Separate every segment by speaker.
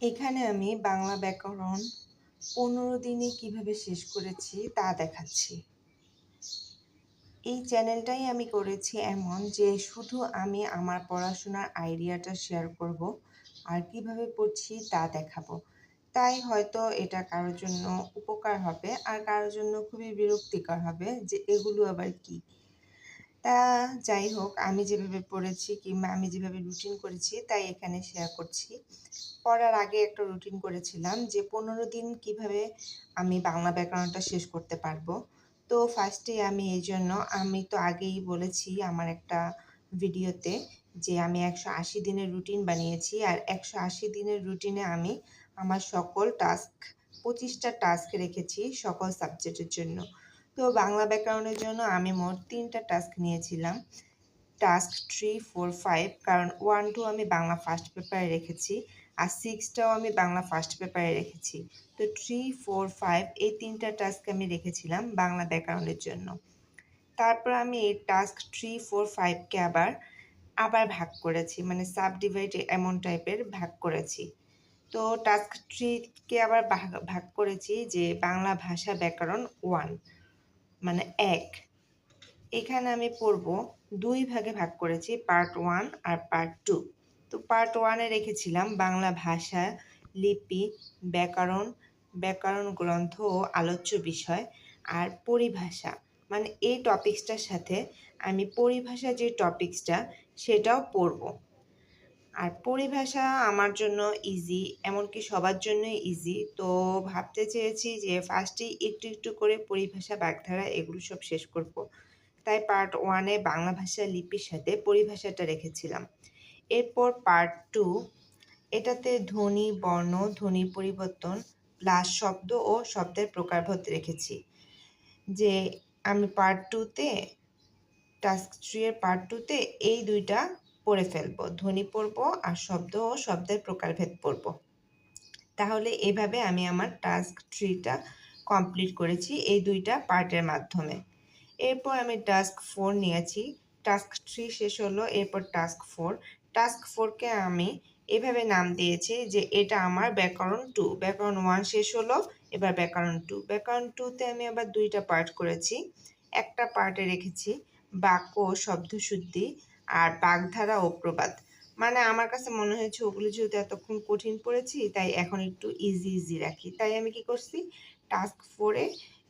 Speaker 1: এখানে আমি বাংলা ব্যাকরণ 15 দিনে কিভাবে শেষ করেছি তা দেখাচ্ছি। এই চ্যানেলটাই আমি করেছি এমন যে শুধু আমি আমার পড়াশোনার আইডিয়াটা শেয়ার করব আর কিভাবে পড়ছি তা দেখাবো। তাই হয়তো এটা কারোর জন্য উপকার হবে আর কারোর জন্য খুবই বিরক্তিকর হবে যে এগুলো আবার কি। তা যাই হোক, আমি যেভাবে পড়েছি কিংবা আমি যেভাবে রুটিন করেছি তাই এখানে শেয়ার করছি। পড়ার আগে একটা রুটিন করেছিলাম যে 15 দিন কিভাবে আমি বাংলা ব্যাকরণটা শেষ করতে পারবো। তো ফার্স্টে আমি তো আগেই বলেছি আমার একটা ভিডিওতে যে আমি 180 দিনের রুটিন বানিয়েছি আর 180 দিনের রুটিনে আমি আমার সকল টাস্ক 25টা টাস্ক রেখেছি সকল সাবজেক্টের জন্য। তো বাংলা ব্যাকরণের জন্য আমি মোট 3টা টাস্ক নিয়েছিলাম। টাস্ক 3, 4, 5 কারণ 1, 2 আমি বাংলা ফার্স্ট পেপারে রেখেছি আর 6টাও আমি বাংলা ফার্স্ট পেপারে রেখেছি। তো 3, 4, 5 এই 3টা টাস্ক আমি রেখেছিলাম বাংলা ব্যাকরণের জন্য। তারপর আমি এই টাস্ক 3, 4, 5কে আবার ভাগ করেছি, মানে সাবডিভাইড এমন টাইপের ভাগ করেছি। তো টাস্ক 3কে আবার ভাগ করেছি যে বাংলা ভাষা ব্যাকরণ 1, মানে 1। এখানে আমি পড়ব 2 ভাগে ভাগ করেছি, পার্ট 1 আর পার্ট 2। তো পার্ট 1-এ রেখেছিলাম বাংলা ভাষা, লিপি, ব্যাকরণ, ব্যাকরণ গ্রন্থ ও আলোচ্য বিষয় আর পরিভাষা, মানে এই টপিকসটার সাথে আমি পরিভাষা যে টপিকসটা সেটাও পড়ব। আর পরিভাষা আমার জন্য ইজি, এমনকি সবার জন্যই ইজি। তো ভাবতে চেয়েছি যে ফার্স্টেই একটু একটু করে পরিভাষা, বাগধারা এগুলো সব শেষ করব। তাই পার্ট 1-এ বাংলা ভাষা লিপির সাথে পরিভাষাটা রেখেছিলাম। এরপর পার্ট 2, এটাতে ধ্বনি, বর্ণ, ধ্বনির পরিবর্তন প্লাস শব্দ ও শব্দের প্রকারভেদ রেখেছি। যে আমি পার্ট 2-তে টাস্ক 3-এর পার্ট 2-তে এই দুইটা পড়ে ফেলবো, ধ্বনি পড়বো আর শব্দ ও শব্দের প্রকারভেদ পড়বো। তাহলে এভাবে আমি আমার টাস্ক 3টা কমপ্লিট করেছি এই দুইটা পার্টের মাধ্যমে। এরপর আমি টাস্ক 4 নিয়েছি। টাস্ক 3 শেষ হলো, এরপর টাস্ক 4। টাস্ক 4কে আমি এভাবে নাম দিয়েছি যে এটা আমার ব্যাকরণ 2। ব্যাকরণ 1 শেষ হলো, এবার ব্যাকরণ 2। ব্যাকরণ 2-তে আমি আবার দুইটা পার্ট করেছি। একটা পার্টে রেখেছি বাক্য ও শব্দশুদ্ধি আর বাগধারা ও প্রবাদ। মানে আমার কাছে মনে হয়েছে ওগুলো যেহেতু এতক্ষণ কঠিন পড়েছি তাই এখন একটু ইজি ইজি রাখি। তাই আমি কি করছি, টাস্ক 4-এ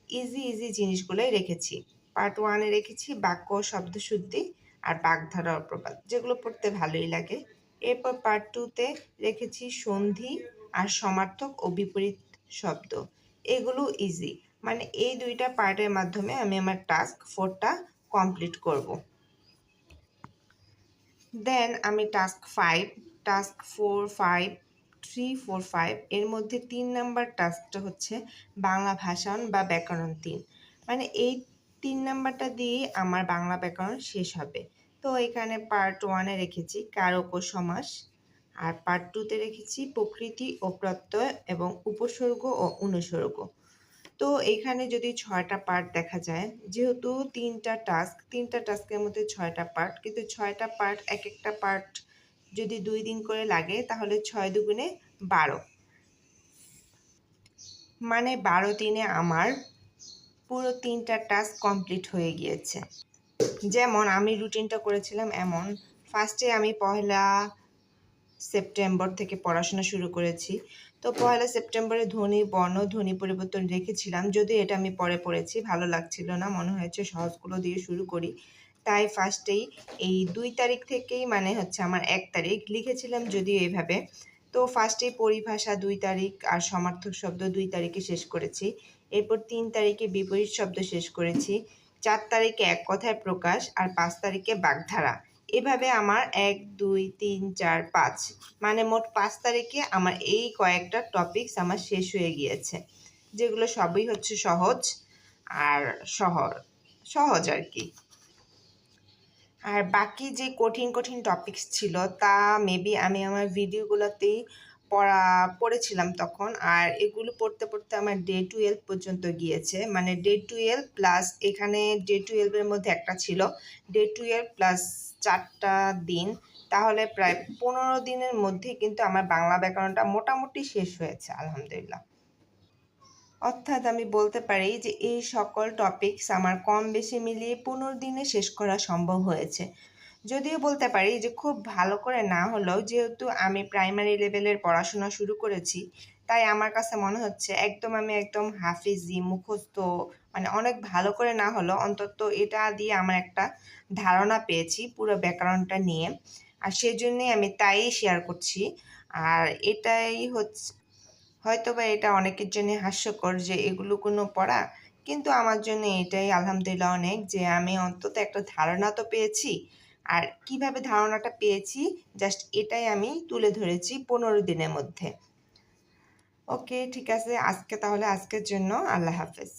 Speaker 1: ইজি ইজি জিনিসগুলোই রেখেছি। পার্ট 1-এ রেখেছি বাক্য ও শব্দশুদ্ধি আর বাগধারা ও প্রবাদ, যেগুলো পড়তে ভালোই লাগে। এরপর পার্ট 2-তে রেখেছি সন্ধি আর সমার্থক ও বিপরীত শব্দ, এগুলো ইজি। মানে এই দুইটা পার্টের মাধ্যমে আমি আমার টাস্ক 4টা কমপ্লিট করব। দেন আমি টাস্ক 4, 5, 3, 4, 5 এর মধ্যে 3 নাম্বার টাস্কটা হচ্ছে বাংলা ভাষায়ন বা ব্যাকরণ 3। মানে এই 3 নাম্বারটা দিয়ে আমার বাংলা ব্যাকরণ শেষ হবে। তো এখানে পার্ট 1-এ রেখেছি কারক ও সমাস আর পার্ট 2-তে রেখেছি প্রকৃতি ও প্রত্যয় এবং উপসর্গ ও অনুসর্গ। তো এখানে যদি 6টা পার্ট দেখা যায়, যেহেতু 3টা টাস্কের মধ্যে 6টা পার্ট, কিন্তু 6টা পার্ট এক একটা পার্ট যদি 2 দিন করে লাগে তাহলে 6 দুগুণে 12, মানে 12 দিনে আমার পুরো 3টা টাস্ক কমপ্লিট হয়ে গিয়েছে। যেমন আমি রুটিনটা করেছিলাম এমন, ফার্স্টে আমি 1 সেপ্টেম্বর থেকে পড়াশোনা শুরু করেছি। তো 1 সেপ্টেম্বরে ধ্বনি, বর্ণ, ধ্বনি পরিবর্তন রেখেছিলাম, যদিও এটা আমি পরে পড়েছি, ভালো লাগছিল না, মনে হয়েছে সহজগুলো দিয়ে শুরু করি। তাই ফার্স্টেই এই 2 তারিখ থেকেই, মানে হচ্ছে আমার 1 তারিখ লিখেছিলাম যদিও এভাবে। তো ফার্স্টেই পরিভাষা 2 তারিখ আর সমার্থক শব্দ 2 তারিখে শেষ করেছি। এরপর 3 তারিখে বিপরীত শব্দ শেষ করেছি, 4 তারিখে এক কথায় প্রকাশ আর 5 তারিখে বাগধারা। এভাবে আমার 1, 2, 3, 4, 5, মানে মোট 5 তারিখে আমার এই কয়েকটা টপিকস আমার শেষ হয়ে গিয়েছে, যেগুলো সবই হচ্ছে সহজ আর সহজ আর কি। আর বাকি যে কঠিন কঠিন টপিকস ছিল তা মেবি আমি আমার ভিডিওগুলোতেই পড়েছিলাম তখন। আর এগুলো পড়তে পড়তে আমার ডে 12 পর্যন্ত গিয়েছে, মানে ডে 12 প্লাস এখানে ডে 12-এর মধ্যে একটা ছিল ডে 12 প্লাস 4টা দিন, তাহলে প্রায় 15 দিনের মধ্যেই কিন্তু আমার বাংলা ব্যাকরণটা মোটামুটি শেষ হয়েছে আলহামদুলিল্লাহ। অর্থাৎ আমি বলতে পারি যে এই সকল টপিকস আমার কম বেশি মিলিয়ে 15 দিনে শেষ করা সম্ভব হয়েছে। যদিও বলতে পারি যে খুব ভালো করে না হলেও, যেহেতু আমি প্রাইমারি লেভেলের পড়াশোনা শুরু করেছি, তাই আমার কাছে মনে হচ্ছে আমি একদম হাফিজি মুখস্থ, মানে অনেক ভালো করে না হলেও অন্তত এটা দিয়ে আমার একটা ধারণা পেয়েছি পুরো ব্যাকরণটা নিয়ে। আর সেজন্যই আমি তাই শেয়ার করছি। আর এটাই হচ্ছে, হয়তোবা এটা অনেকের জন্য হাস্যকর যে এগুলো কোনো পড়া, কিন্তু আমার জন্য এটাই আলহামদুলিল্লাহ অনেক, যে আমি অন্তত একটা ধারণা তো পেয়েছি। আর কিভাবে ধারণাটা পেয়েছি জাস্ট এটাই আমি তুলে ধরেছি 15 দিনের মধ্যে। ওকে, ঠিক আছে, তাহলে আজকের জন্য আল্লাহ হাফেজ।